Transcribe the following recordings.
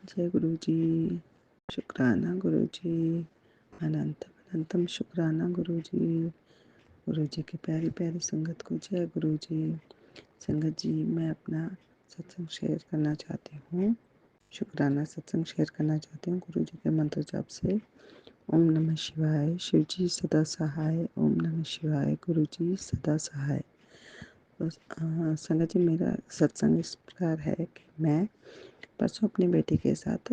जय गुरु जी। शुक्राना गुरु जी। अनंतम अनंतम शुक्राना गुरु जी। गुरु जी की प्यारी प्यारी संगत को जय गुरु जी। संगत जी, मैं अपना सत्संग शेयर करना चाहती हूँ। शुक्राना सत्संग शेयर करना चाहती हूँ गुरु जी के मंत्र जाप से। ओम नमः शिवाय। शिव जी सदा सहाय। ओम नमः शिवाय। गुरु जी सदा सहाय। तो संगत जी, मेरा सत्संग इस प्रकार है कि मैं परसों अपनी बेटी के साथ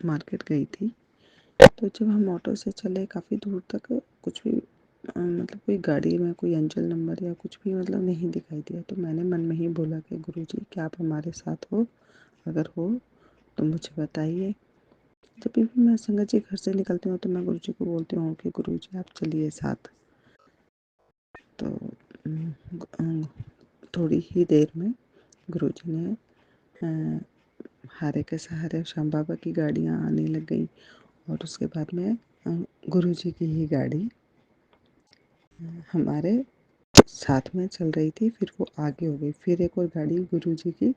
मार्केट गई थी। तो जब हम ऑटो से चले काफ़ी दूर तक, कुछ भी मतलब कोई गाड़ी में कोई अंचल नंबर या कुछ भी मतलब नहीं दिखाई दिया। तो मैंने मन में ही बोला कि गुरुजी, क्या आप हमारे साथ हो? अगर हो तो मुझे बताइए। जब भी मैं संगत जी घर से निकलती हूँ तो मैं गुरुजी को बोलती हूँ कि गुरुजी आप चलिए साथ। तो थोड़ी ही देर में गुरुजी ने हारे के सहारे श्याम बाबा की गाड़ियाँ आने लग गई और उसके बाद में गुरुजी की ही गाड़ी हमारे साथ में चल रही थी। फिर वो आगे हो गई, फिर एक और गाड़ी गुरुजी की,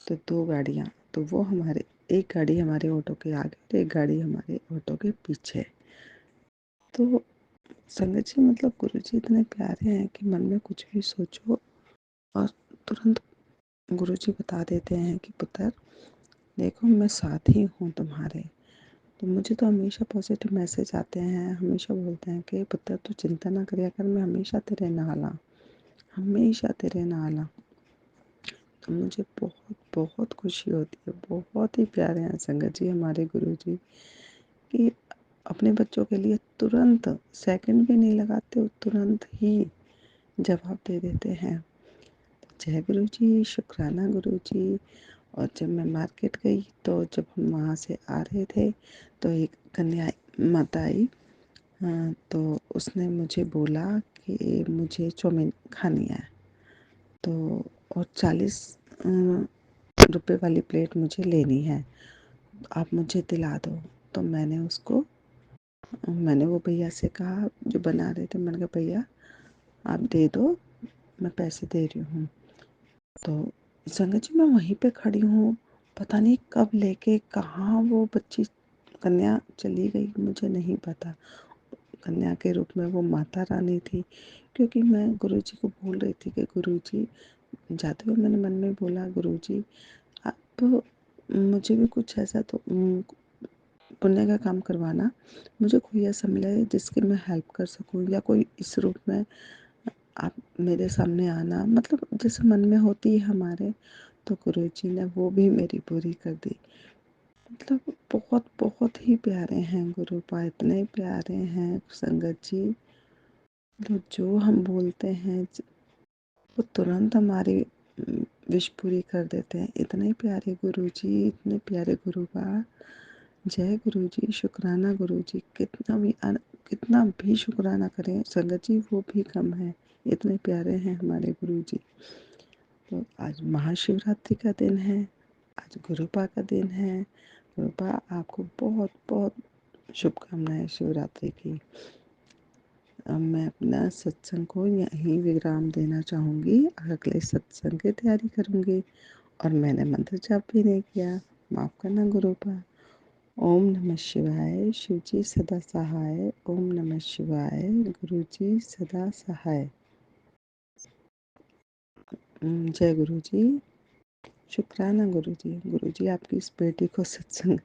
तो दो गाड़ियाँ। तो वो हमारे, एक गाड़ी हमारे ऑटो के आगे और एक गाड़ी हमारे ऑटो के पीछे। तो संगत जी, मतलब गुरुजी इतने प्यारे हैं कि मन में कुछ भी सोचो और तुरंत गुरुजी बता देते हैं कि पुत्र देखो, मैं साथ ही हूँ तुम्हारे। तो मुझे तो हमेशा पॉजिटिव मैसेज आते हैं, हमेशा बोलते हैं कि पुत्र तू चिंता ना करिया कर, मैं हमेशा तेरे नाल हाँ, हमेशा तेरे नाल हाँ। तो मुझे बहुत बहुत खुशी होती है। बहुत ही प्यारे हैं संगत जी हमारे गुरु जी, कि अपने बच्चों के लिए तुरंत सेकंड भी नहीं लगाते, तुरंत ही जवाब दे देते हैं। जय गुरु जी, शुक्राना गुरु जी। और जब मैं मार्केट गई तो जब हम वहाँ से आ रहे थे तो एक कन्या माता आई। तो उसने मुझे बोला कि मुझे चाउमीन खानी है, तो और 40 रुपए वाली प्लेट मुझे लेनी है, आप मुझे दिला दो। तो मैंने वो भैया से कहा जो बना रहे थे, मैंने कहा भैया आप दे दो, मैं पैसे दे रही हूँ। तो संगत जी, मैं वहीं पे खड़ी हूँ, पता नहीं कब लेके कहाँ वो बच्ची कन्या चली गई, मुझे नहीं पता। कन्या के रूप में वो माता रानी थी, क्योंकि मैं गुरुजी को बोल रही थी कि गुरुजी, जाते हुए मैंने मन में बोला गुरुजी आप मुझे भी कुछ ऐसा तो पुण्य का काम करवाना, मुझे कोई ऐसा मिले जिसकी मैं हेल्प कर सकूं, या कोई इस रूप में आप मेरे सामने आना, मतलब जैसे मन में होती है हमारे। तो गुरुजी ने वो भी मेरी पूरी कर दी। मतलब बहुत बहुत ही प्यारे हैं गुरुपा, इतने प्यारे हैं संगत जी। तो जो हम बोलते हैं वो तुरंत हमारी विश पूरी कर देते हैं। इतने प्यारे गुरुजी, इतने प्यारे गुरुपा। जय गुरुजी, शुक्राना गुरुजी। कितना भी शुक्राना करें संगत जी, वो भी कम है। इतने प्यारे हैं हमारे गुरुजी। तो आज महाशिवरात्रि का दिन है, आज गुरुपा का दिन है। गुरुपा आपको बहुत बहुत शुभकामनाएं शिवरात्रि की। अब मैं अपना सत्संग को यहीं विराम देना चाहूँगी, अगले सत्संग की तैयारी करूँगी। और मैंने मंत्र जाप भी नहीं किया, माफ़ करना गुरुपा। ओम नमः शिवाय। शिव जी सदा सहाय। ओम नमः शिवाय। गुरु जी सदा सहाय। जय गुरु जी। शुक्राना गुरु जी। गुरु जी, आपकी इस बेटी को सत्संग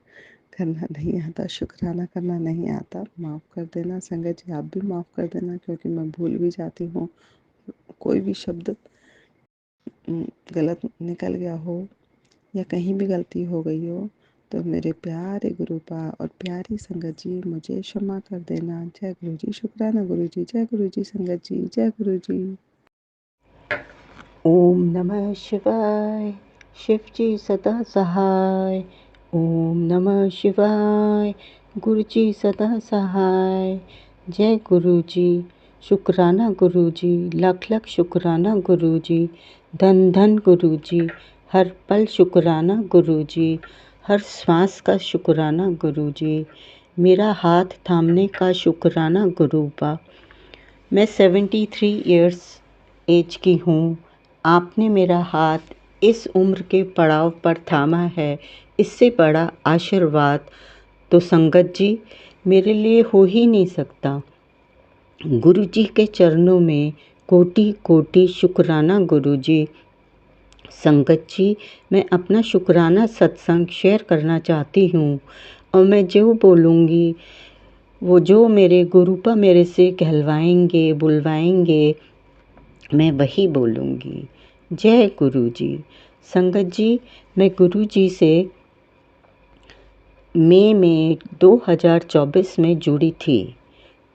करना नहीं आता, शुक्राना करना नहीं आता, माफ़ कर देना संगत जी, आप भी माफ़ कर देना, क्योंकि मैं भूल भी जाती हूँ। कोई भी शब्द गलत निकल गया हो या कहीं भी गलती हो गई हो तो मेरे प्यारे गुरुपा और प्यारी संगत जी मुझे क्षमा कर देना। जय गुरु जी। शुक्राना गुरु जी। जय गुरु जी संगत जी। जय गुरु जी। ओम नमः शिवाय। शिव जी सदा सहाय। ओम नमः शिवाय। गुरु जी सदा सहाय। जय गुरु जी। शुक्राना गुरु जी, लख लख शुक्राना गुरु जी, धन धन गुरु जी, हर पल शुक्राना गुरु जी, हर श्वास का शुक्राना गुरु जी, मेरा हाथ थामने का शुक्राना गुरुपा। मैं 73 इयर्स एज की हूँ। आपने मेरा हाथ इस उम्र के पड़ाव पर थामा है, इससे बड़ा आशीर्वाद तो संगत जी मेरे लिए हो ही नहीं सकता। गुरु जी के चरणों में कोटि कोटि शुक्राना गुरु जी। संगत जी, मैं अपना शुक्राना सत्संग शेयर करना चाहती हूँ और मैं जो बोलूँगी वो जो मेरे गुरुपा मेरे से कहलवाएंगे बुलवाएंगे मैं वही बोलूँगी। जय गुरु जी। संगत जी, मैं गुरु जी से मई में 2024 में जुड़ी थी।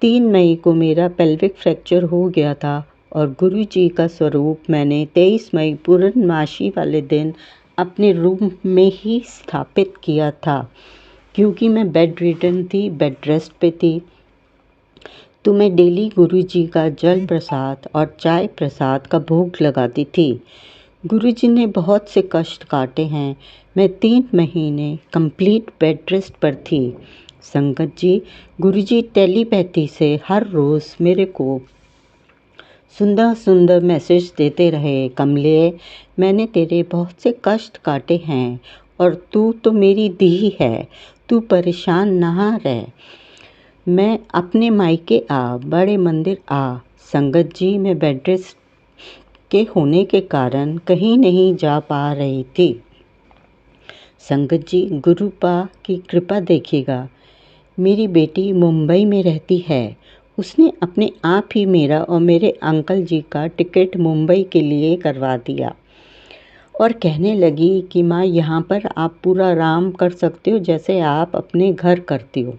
3 मई को मेरा पेल्विक फ्रैक्चर हो गया था और गुरु जी का स्वरूप मैंने 23 मई पूर्णमासी वाले दिन अपने रूम में ही स्थापित किया था, क्योंकि मैं बेड रिडन थी, बेड रेस्ट पे थी। तो मैं डेली गुरु जी का जल प्रसाद और चाय प्रसाद का भोग लगाती थी। गुरु जी ने बहुत से कष्ट काटे हैं। मैं 3 महीने कंप्लीट बेड रेस्ट पर थी। संगत जी, गुरु जी टेलीपैथी से हर रोज़ मेरे को सुंदर सुंदर मैसेज देते रहे। कमले, मैंने तेरे बहुत से कष्ट काटे हैं और तू तो मेरी दी है, तू परेशान ना रह। मैं अपने मायके आ, बड़े मंदिर आ। संगत जी, मैं बेड रेस्ट के होने के कारण कहीं नहीं जा पा रही थी। संगत जी, गुरुपा की कृपा देखिएगा। मेरी बेटी मुंबई में रहती है। उसने अपने आप ही मेरा और मेरे अंकल जी का टिकट मुंबई के लिए करवा दिया और कहने लगी कि माँ, यहाँ पर आप पूरा आराम कर सकते हो जैसे आप अपने घर करती हो,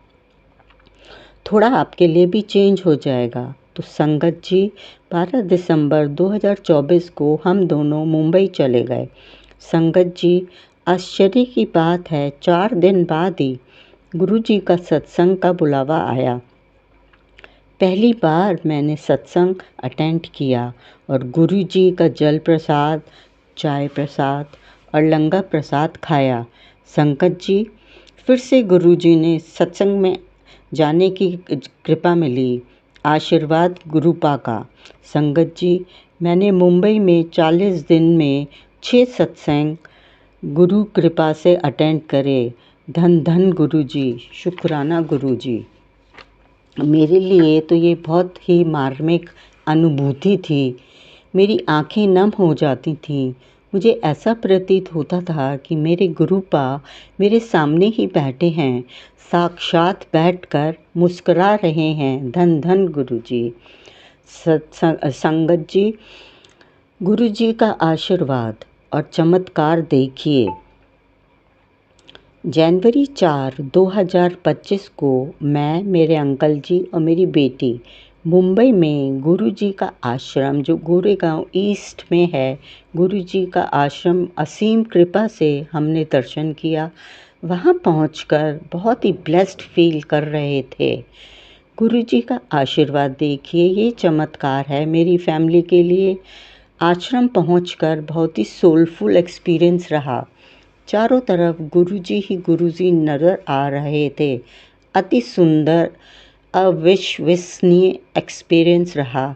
थोड़ा आपके लिए भी चेंज हो जाएगा। तो संगत जी, 12 दिसंबर 2024 को हम दोनों मुंबई चले गए। संगत जी, आश्चर्य की बात है, 4 दिन बाद ही गुरु जी का सत्संग का बुलावा आया। पहली बार मैंने सत्संग अटेंड किया और गुरु जी का जल प्रसाद, चाय प्रसाद और लंगर प्रसाद खाया। संगत जी, फिर से गुरु जी ने सत्संग में जाने की कृपा मिली। आशीर्वाद गुरुपा का। संगत जी, मैंने मुंबई में 40 दिन में 6 सत्संग गुरु कृपा से अटेंड करे। धन धन गुरु जी, शुक्राना गुरु जी। मेरे लिए तो ये बहुत ही मार्मिक अनुभूति थी। मेरी आंखें नम हो जाती थीं। मुझे ऐसा प्रतीत होता था कि मेरे गुरुपा मेरे सामने ही बैठे हैं, साक्षात बैठकर मुस्कुरा रहे हैं। धन धन गुरु जी। संगत जी, गुरु जी का आशीर्वाद और चमत्कार देखिए। जनवरी 4, 2025 को मैं, मेरे अंकल जी और मेरी बेटी मुंबई में गुरु जी का आश्रम, जो गोरेगांव ईस्ट में है, गुरु जी का आश्रम असीम कृपा से हमने दर्शन किया। वहाँ पहुंचकर बहुत ही ब्लेस्ड फील कर रहे थे। गुरु जी का आशीर्वाद देखिए, ये चमत्कार है मेरी फैमिली के लिए। आश्रम पहुंचकर बहुत ही सोलफुल एक्सपीरियंस रहा। चारों तरफ गुरुजी ही गुरुजी नज़र आ रहे थे। अति सुंदर अविश्वसनीय एक्सपीरियंस रहा।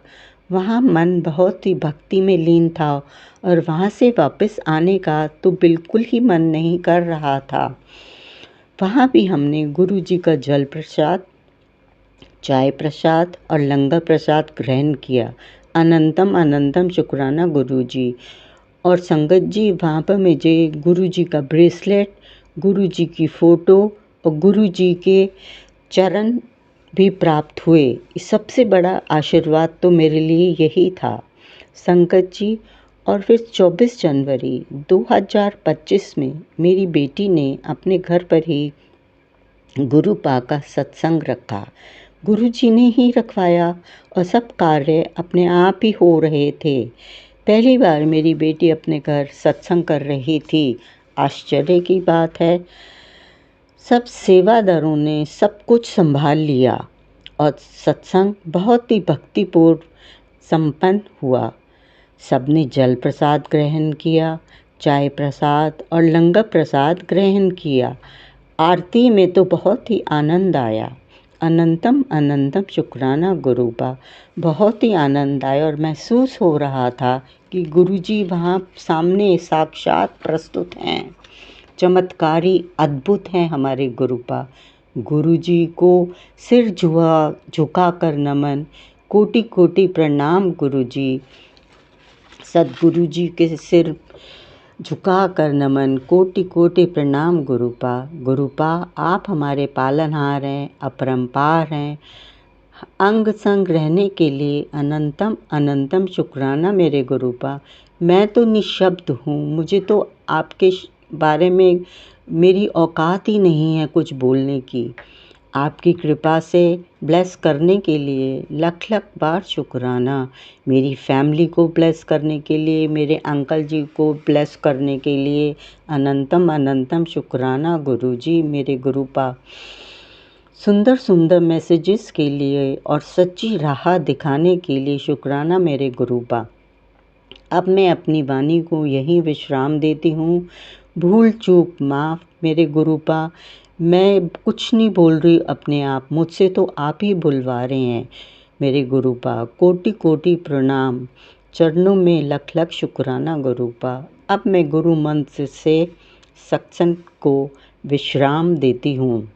वहाँ मन बहुत ही भक्ति में लीन था और वहाँ से वापस आने का तो बिल्कुल ही मन नहीं कर रहा था। वहाँ भी हमने गुरुजी का जल प्रसाद, चाय प्रसाद और लंगर प्रसाद ग्रहण किया। अनंतम अनंतम शुक्राना गुरु जी। और संगत जी, वहाँ पर मुझे गुरु जी का ब्रेसलेट, गुरु जी की फ़ोटो और गुरु जी के चरण भी प्राप्त हुए। सबसे बड़ा आशीर्वाद तो मेरे लिए यही था। संगत जी, और फिर 24 जनवरी 2025 में मेरी बेटी ने अपने घर पर ही गुरुपा का सत्संग रखा। गुरु जी ने ही रखवाया और सब कार्य अपने आप ही हो रहे थे। पहली बार मेरी बेटी अपने घर सत्संग कर रही थी। आश्चर्य की बात है, सब सेवादारों ने सब कुछ संभाल लिया और सत्संग बहुत ही भक्तिपूर्ण संपन्न हुआ। सबने जल प्रसाद ग्रहण किया, चाय प्रसाद और लंगर प्रसाद ग्रहण किया। आरती में तो बहुत ही आनंद आया। अनंतम अनंतम शुक्राना गुरुपा। बहुत ही आनंद आया और महसूस हो रहा था कि गुरुजी वहाँ सामने साक्षात प्रस्तुत हैं। चमत्कारी अद्भुत हैं हमारे गुरुपा। गुरुजी को सिर झुका कर नमन, कोटि कोटि प्रणाम गुरुजी। सद्गुरु जी के सिर झुका कर नमन, कोटि कोटि प्रणाम गुरुपा। गुरुपा आप हमारे पालनहार हैं, अपरंपार हैं। अंग संग रहने के लिए अनंतम अनंतम शुक्राना मेरे गुरुपा। मैं तो निशब्द हूँ, मुझे तो आपके बारे में मेरी औकात ही नहीं है कुछ बोलने की। आपकी कृपा से ब्लेस करने के लिए लख लख बार शुक्राना। मेरी फैमिली को ब्लेस करने के लिए, मेरे अंकल जी को ब्लेस करने के लिए अनंतम अनंतम शुक्राना गुरुजी मेरे गुरुपा। सुंदर सुंदर मैसेजेस के लिए और सच्ची राह दिखाने के लिए शुक्राना मेरे गुरुपा। अब मैं अपनी वाणी को यहीं विश्राम देती हूँ। भूल चूक माफ़ मेरे गुरुपा। मैं कुछ नहीं बोल रही अपने आप, मुझसे तो आप ही बुलवा रहे हैं मेरे गुरुपा। कोटि कोटि प्रणाम, चरणों में लख लख शुक्राना गुरुपा। अब मैं गुरु मंत्र से सत्संग को विश्राम देती हूँ।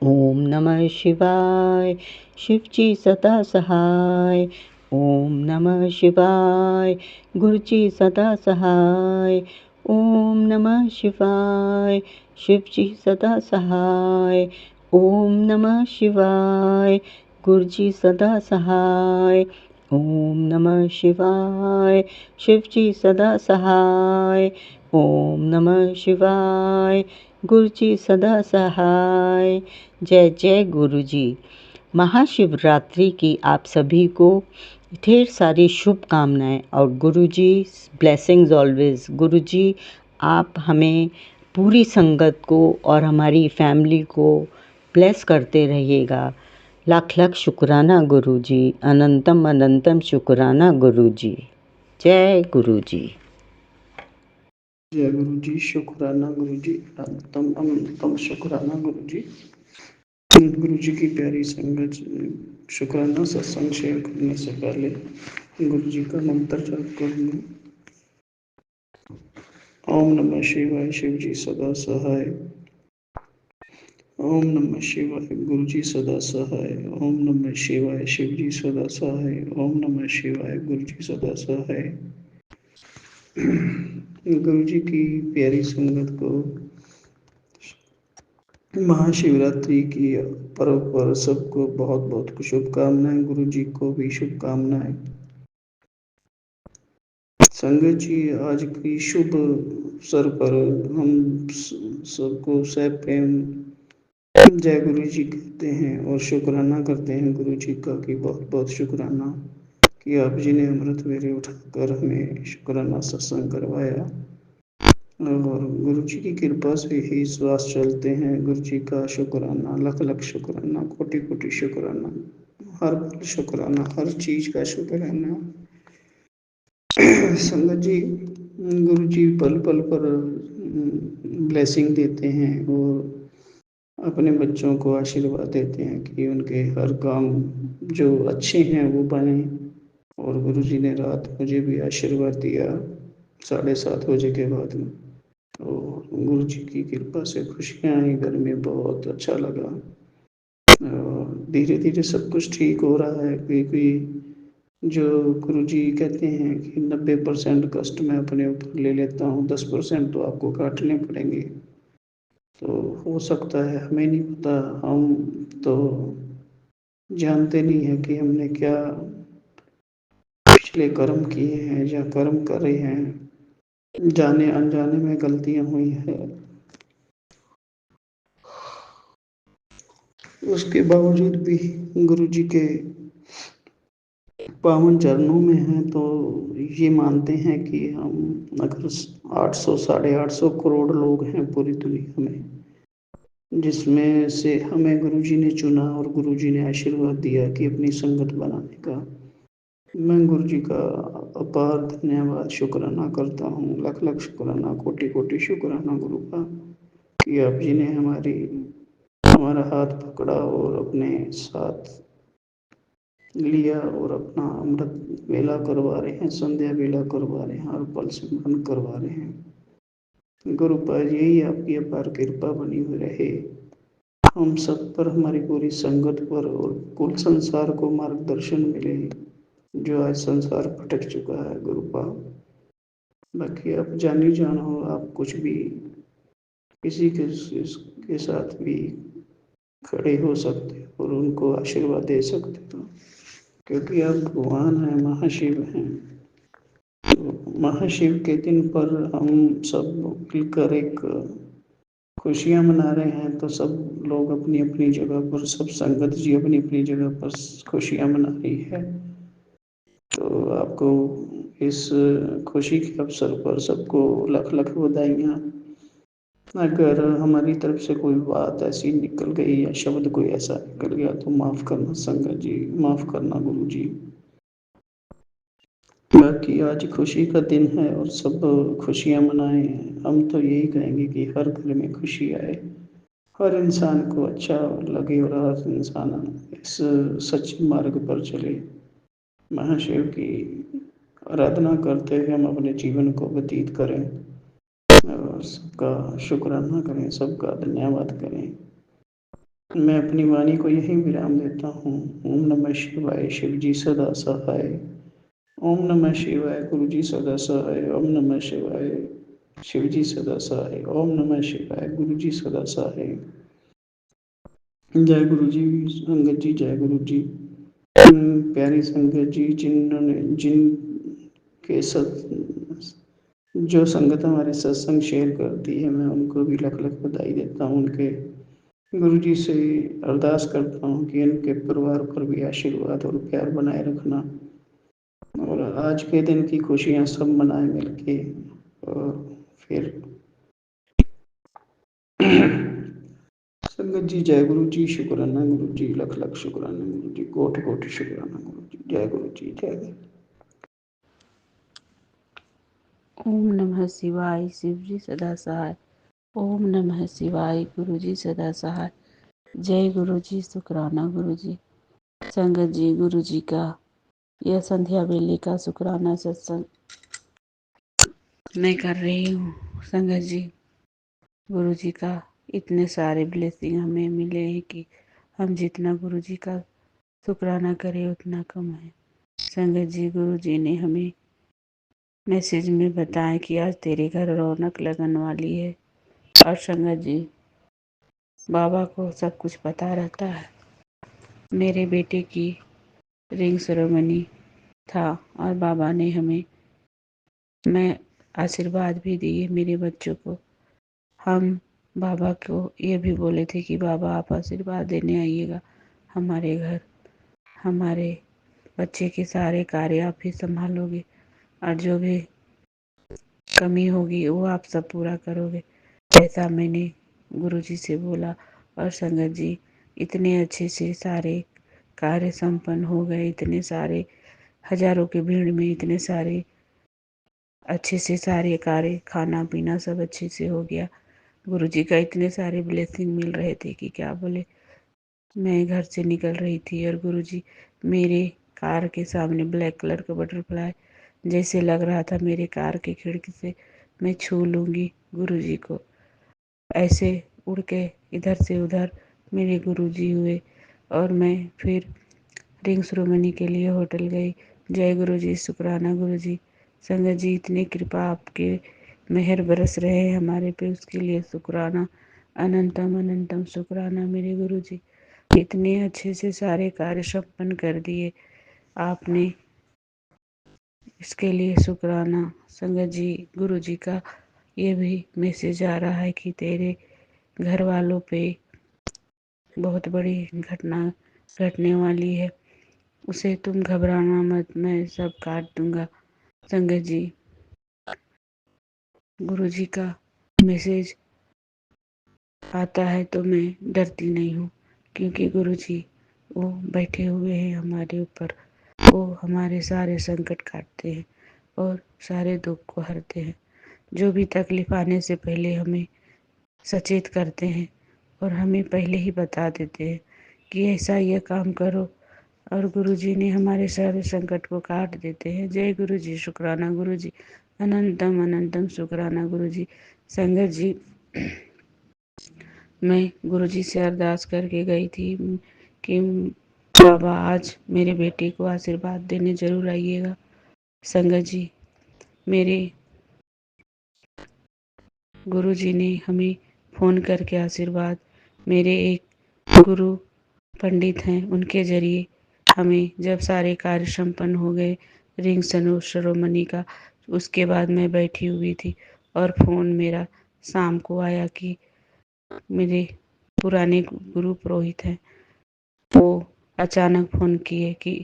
ओम नमः शिवाय, शिव जी सदा सहाय। ओम नमः शिवाय, गुरु जी सदा सहाय। ओम नमः शिवाय, शिव जी सदा सहाय। ओम नमः शिवाय, गुरु जी सदा सहाय। ओम नमः शिवाय, शिव जी सदा सहाय। ओम नमः शिवाय, गुरु जी सदा सहाय। जय जय गुरु जी। महाशिवरात्रि की आप सभी को ढेर सारी शुभकामनाएं और गुरु जी ब्लेसिंग्स ऑलवेज। गुरु जी आप हमें पूरी संगत को और हमारी फैमिली को ब्लेस करते रहिएगा। लाख लाख शुक्राना गुरु जी, अनंतम अनंतम शुक्राना गुरु जी। जय गुरु जी। जय गुरु जी, शुक्राना गुरु जी, अनंतम अनंतम शुक्राना गुरु जी। गुरु जी की प्यारी संगत, शुक्राना सत्संग शेयर करने से पहले गुरु जी का मंत्र जाप कर लूं। ओम नमः शिवाय, शिव जी सदा सहाय। ओम नमः शिवाय, गुरु जी सदा सहाय। ओम नमः शिवाय, शिव जी सदा सहाय। ओम नमः शिवाय, गुरु जी सदा सहाय। गुरु जी की प्यारी संगत को महाशिवरात्रि की पर्व पर सबको बहुत बहुत शुभकामनाएं। गुरु जी को भी शुभकामनाएं। संगत जी, आज की शुभ अवसर पर हम सबको सह प्रेम जय गुरु जी कहते हैं और शुक्राना करते हैं गुरु जी का कि बहुत बहुत शुक्राना कि आप जी ने अमृत वेले उठाकर हमें शुक्राना सत्संग करवाया और गुरु जी की कृपा से ही श्वास चलते हैं। गुरु जी का शुक्राना, लख लख शुक्राना, कोटि कोटि शुक्राना, हर पल शुक्राना, हर चीज का शुक्राना। संगत जी, गुरु जी पल पल पर ब्लेसिंग देते हैं और अपने बच्चों को आशीर्वाद देते हैं कि उनके हर काम जो अच्छे हैं वो बने। और गुरु जी ने रात मुझे भी आशीर्वाद दिया 7:30 बजे के बाद में। तो गुरु जी की कृपा से खुशियाँ आई घर में, बहुत अच्छा लगा। धीरे धीरे सब कुछ ठीक हो रहा है क्योंकि जो गुरु जी कहते हैं कि 90% कष्ट मैं अपने ऊपर ले लेता हूँ, 10% तो आपको काटने पड़ेंगे। तो हो सकता है, हमें नहीं पता, हम तो जानते नहीं है कि हमने क्या पिछले कर्म किए हैं या कर्म कर रहे हैं, जाने अनजाने में गलतियां हुई है। उसके बावजूद भी गुरु जी के पावन चरणों में हैं तो ये मानते हैं कि हम अगर 800 850 करोड़ लोग हैं पूरी दुनिया में, जिसमें से हमें गुरु जी ने चुना और गुरु जी ने आशीर्वाद दिया कि अपनी संगत बनाने का। मैं गुरु जी का अपार धन्यवाद शुक्राना करता हूँ। लख लख शुक्राना, कोटि कोटि शुक्राना गुरु का कि आप जी ने हमारी हमारा हाथ पकड़ा और अपने साथ लिया और अपना अमृत वेला करवा रहे हैं, संध्या वेला करवा रहे हैं और पल सिमरन करवा रहे हैं। गुरु पाद यही आपकी अपार कृपा बनी हुई रहे हम सब पर, हमारी पूरी संगत पर और कुल संसार को मार्गदर्शन मिले जो आज संसार भटक चुका है। गुरुपाद बाकी आप जानी जानो, आप कुछ भी किसी के साथ भी खड़े हो सकते हो और उनको आशीर्वाद दे सकते हो, क्योंकि आप भगवान हैं, महाशिव हैं। तो महाशिव के दिन पर हम सब मिलकर एक खुशियाँ मना रहे हैं, तो सब लोग अपनी अपनी जगह पर, सब संगत जी अपनी अपनी जगह पर खुशियाँ मना रही है। तो आपको इस खुशी के अवसर पर सबको लख लख बधाइयाँ। अगर हमारी तरफ से कोई बात ऐसी निकल गई या शब्द कोई ऐसा निकल गया तो माफ़ करना संगत जी, माफ़ करना गुरु जी। बाकी आज खुशी का दिन है और सब खुशियाँ मनाएं। हम तो यही कहेंगे कि हर घर में खुशी आए, हर इंसान को अच्छा लगे और हर इंसान इस सच्चे मार्ग पर चले। महाशिव की आराधना करते हुए हम अपने जीवन को व्यतीत करें और सबका शुक्राना करें, सबका धन्यवाद करें। मैं अपनी वाणी को यही विराम देता हूँ। ओम नमः शिवाय, शिव जी सदा सहाय। ओम नमः शिवाय, गुरु जी सदा सहाय। ओम नमः शिवाय, शिव जी सदा सहाय। ओम नमः शिवाय, गुरु जी सदा सहाय। जय गुरु जी, संगत जी, जय गुरु जी। प्यारी संगत जी, जिन्होंने जिन के सत जो संगत हमारे सत्संग शेयर करती है, मैं उनको भी लख लख बधाई देता हूँ। उनके गुरु जी से अरदास करता हूँ कि इनके परिवार पर भी आशीर्वाद और प्यार बनाए रखना और आज के दिन की खुशियाँ सब मनाए मिलके। और फिर संगत जी, जय गुरु जी, शुक्राना गुरु जी, लख लख शुक्राना गुरु जी, कोटि कोटि शुक्राना गुरु जी। जय गुरु जी, जय गुरु। ओम नमः शिवाय, शिव जी सदा सहाय। ओम नमः शिवाय, गुरु जी सदा सहाय। जय गुरु जी, शुक्राना गुरु जी। संगत जी, गुरु जी का यह संध्या बेले का शुक्राना सत्संग मैं कर रही हूँ। संगत जी, गुरु जी का इतने सारे ब्लेसिंग हमें मिले हैं कि हम जितना गुरु जी का शुक्राना करें उतना कम है। संगत जी, गुरु जी ने हमें मैसेज में बताया कि आज तेरे घर रौनक लगन वाली है। और संगत जी, बाबा को सब कुछ पता रहता है। मेरे बेटे की रिंग सेरेमनी था और बाबा ने हमें मैं आशीर्वाद भी दिए मेरे बच्चों को। हम बाबा को ये भी बोले थे कि बाबा आप आशीर्वाद देने आइएगा हमारे घर, हमारे बच्चे के सारे कार्य आप ही संभालोगे और जो भी कमी होगी वो आप सब पूरा करोगे, ऐसा मैंने गुरुजी से बोला। और संगत जी, इतने अच्छे से सारे कार्य संपन्न हो गए। इतने सारे हजारों की भीड़ में इतने सारे अच्छे से सारे कार्य, खाना पीना सब अच्छे से हो गया। गुरुजी का इतने सारे ब्लेसिंग मिल रहे थे कि क्या बोले। मैं घर से निकल रही थी और गुरुजी मेरे कार के सामने ब्लैक कलर का बटरफ्लाई जैसे लग रहा था मेरे कार की खिड़की से मैं छू लूँगी गुरुजी को। ऐसे उड़ के इधर से उधर मेरे गुरुजी हुए और मैं फिर रिंग सेरेमनी के लिए होटल गई। जय गुरुजी, शुक्राना गुरुजी। संगत जी, इतनी कृपा आपके मेहर बरस रहे हैं हमारे पे, उसके लिए शुक्राना, अनंतम अनंतम शुक्राना मेरे गुरुजी। इतने अच्छे से सारे कार्य संपन्न कर दिए आपने, इसके लिए शुक्राना। संगत जी, गुरुजी का ये भी मैसेज आ रहा है कि तेरे घर वालों पे बहुत बड़ी घटना घटने वाली है, उसे तुम घबराना मत, मैं सब काट दूंगा। संगत जी, गुरुजी का मैसेज आता है तो मैं डरती नहीं हूँ, क्योंकि गुरुजी वो बैठे हुए हैं हमारे ऊपर। वो हमारे सारे संकट काटते हैं और सारे दुख को हरते हैं। जो भी तकलीफ आने से पहले हमें सचेत करते हैं और हमें पहले ही बता देते हैं कि ऐसा ये काम करो, और गुरु जी ने हमारे सारे संकट को काट देते हैं। जय गुरु जी, शुक्राना गुरु जी, अनंतम अनंतम शुक्राना गुरु जी। संगत जी, मैं गुरु जी से अरदास करके गई थी कि बाबा आज मेरे बेटे को आशीर्वाद देने जरूर आइएगा। संगत जी, मेरे गुरु जी ने हमें फ़ोन करके आशीर्वाद, मेरे एक गुरु पंडित हैं उनके ज़रिए हमें, जब सारे कार्य संपन्न हो गए रिंग सेरेमनी का, उसके बाद मैं बैठी हुई थी और फ़ोन मेरा शाम को आया कि मेरे पुराने गुरु पुरोहित हैं, वो अचानक फ़ोन किए कि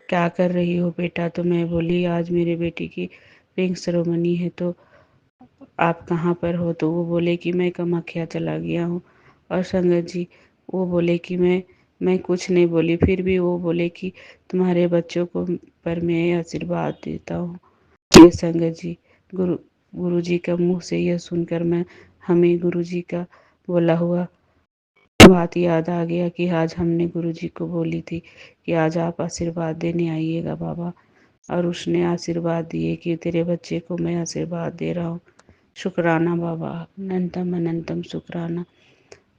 क्या कर रही हो बेटा। तो मैं बोली आज मेरे बेटी की रिंग सेरेमनी है, तो आप कहाँ पर हो। तो वो बोले कि मैं कामाख्या चला गया हूँ। और संगत जी, वो बोले कि मैं कुछ नहीं बोली, फिर भी वो बोले कि तुम्हारे बच्चों को पर मैं आशीर्वाद देता हूँ। ये संगत जी, गुरु जी का मुँह से यह सुनकर हमें गुरु जी का बोला हुआ बात याद आ गया कि आज हमने गुरु जी को बोली थी कि आज आप आशीर्वाद देने आइएगा बाबा, और उसने आशीर्वाद दिए कि तेरे बच्चे को मैं आशीर्वाद दे रहा हूँ। शुक्राना बाबा, अनंतम अनंतम शुक्राना।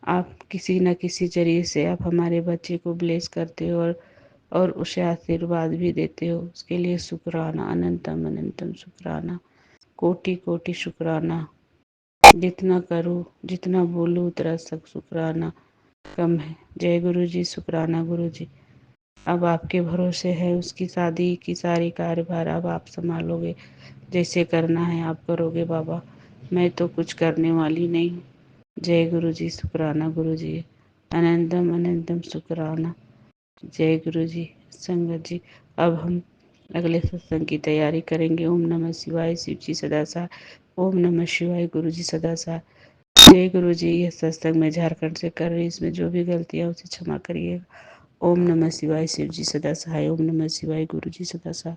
आप किसी न किसी जरिए से आप हमारे बच्चे को ब्लेस करते हो और उसे आशीर्वाद भी देते हो, उसके लिए शुक्राना, अनंतम अनंतम शुक्राना, कोटि कोटि शुक्राना। जितना करूँ जितना बोलूँ उतना सब शुक्राना कम है। जय गुरु जी, शुक्राना गुरु जी। अब आपके भरोसे है, उसकी शादी की सारी कार्यभार अब आप संभालोगे, जैसे करना है आप करोगे बाबा, मैं तो कुछ करने वाली नहीं हूँ। जय गुरु जी, शुक्राना गुरु जी, अनंतम अनंतम शुक्राना। जय गुरु जी। संगत जी, अब हम अगले सत्संग की तैयारी करेंगे। ओम नमः शिवाय, शिव जी सदा साथ। ओम नमः शिवाय, गुरु जी सदा साथ। जय गुरु जी। यह सत्संग मैं झारखंड से कर रही हूँ, इसमें जो भी गलतियाँ उसे क्षमा करिएगा। ओम नमः शिवाय, शिव जी सदा सहाय। ओम नमः शिवाय, गुरु जी सदा सहाय।